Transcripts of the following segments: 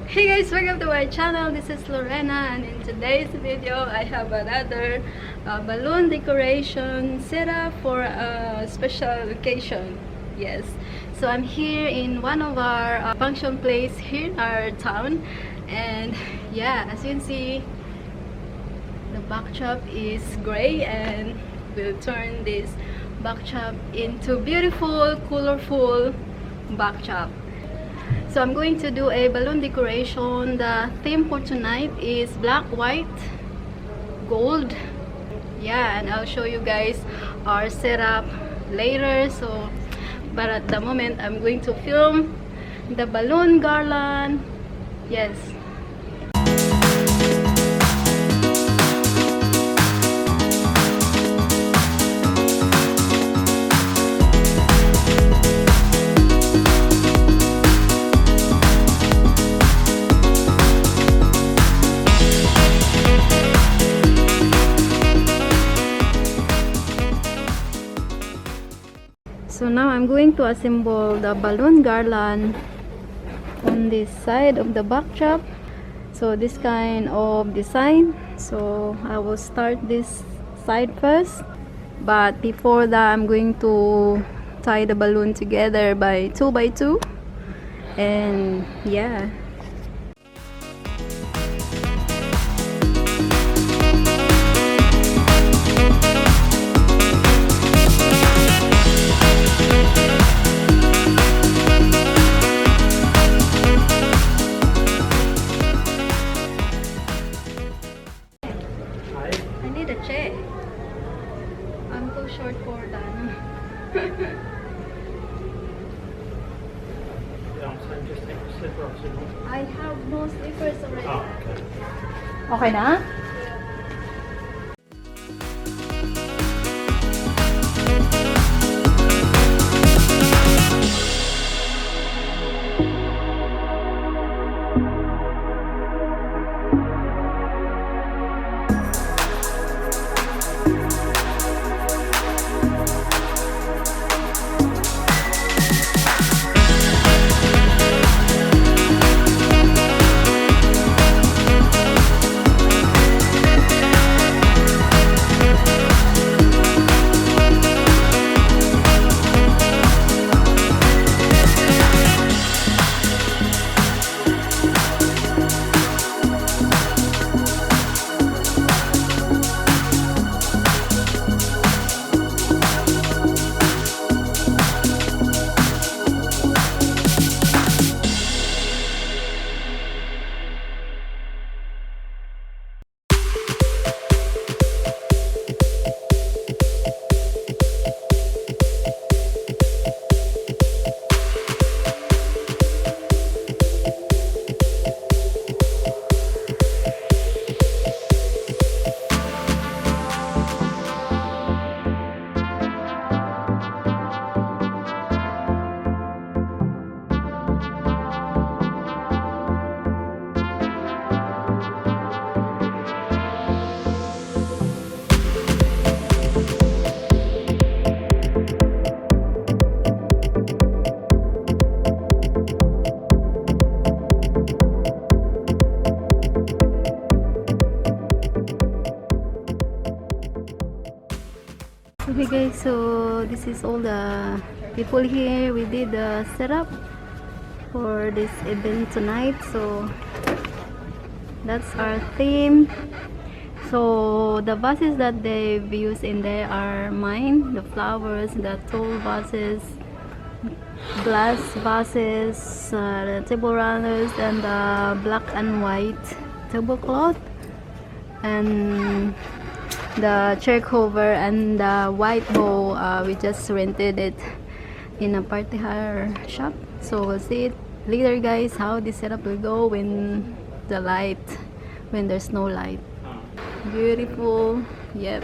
Hey guys, welcome to my channel. This is Lorena, and in today's video I have another balloon decoration setup for a special occasion. Yes, so I'm here in one of our function place here in our town, and yeah, as you can see, the backdrop is gray, and we'll turn this backdrop into beautiful, colorful backdrop. So I'm going to do a balloon decoration. The theme for tonight is black, white, gold. Yeah, and I'll show you guys our setup later. So, but at the moment, I'm going to film the balloon garland. Yes. So now I'm going to assemble the balloon garland on this side of the backdrop. So this kind of design. So I will start this side first. But before that, I'm going to tie the balloon together by 2 by 2. And yeah. I need a chair. I'm too short for that. I have no slippers already. Oh, okay. Okay na? Okay guys, so this is all the people here. We did the setup for this event tonight, so that's our theme. So the vases that they've used in there are mine, the flowers, the tall vases, glass vases, the table runners, and the black and white tablecloth, and the chair cover and the white bowl. We just rented it in a party hire shop, so we'll see it later, guys, how this setup will go when there's no light. Beautiful. Yep.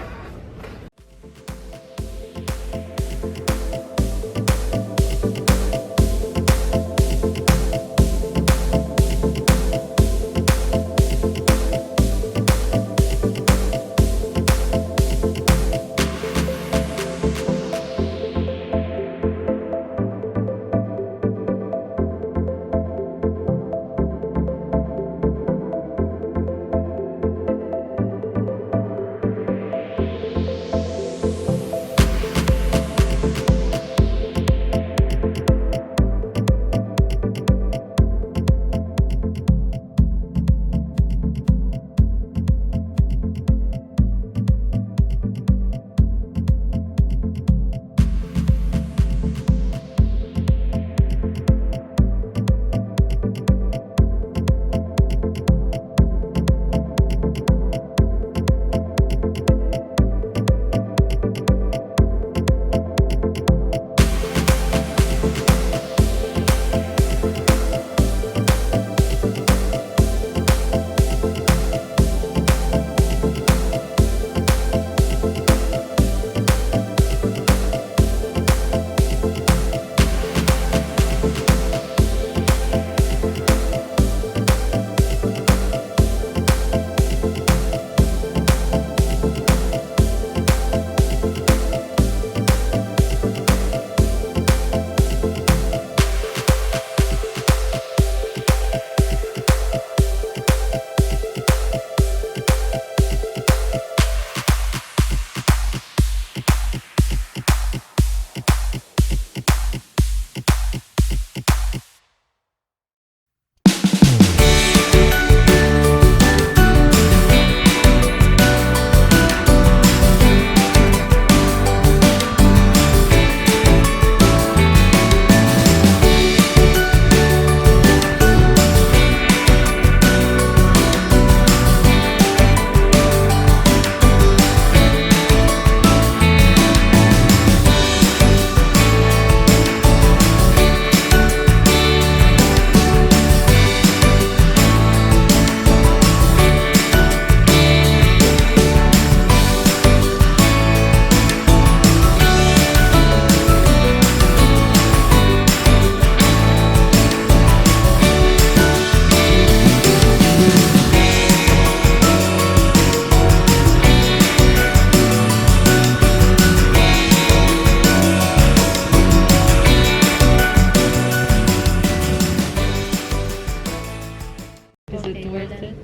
Is it worth it?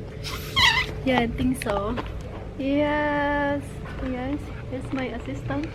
Yeah, I think so. Yes. Yes. Here's my assistant.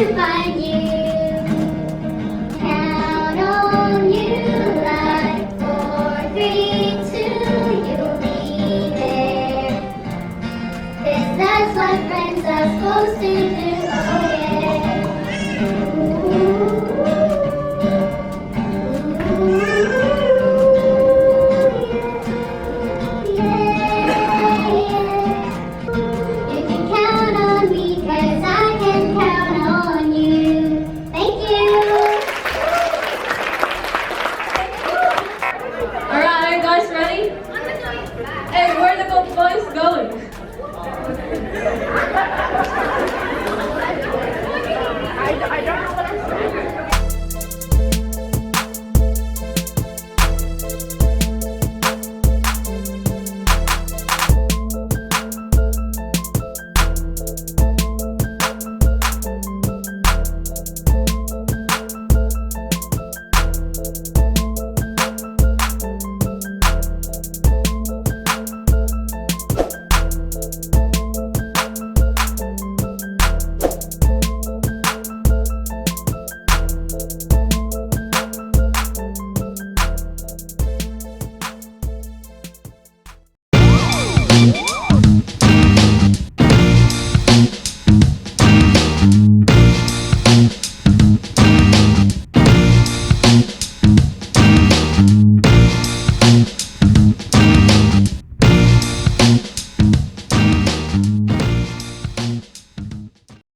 to find you. Count on you like 4, 3, 2, you'll be there. This is what friends are supposed to do.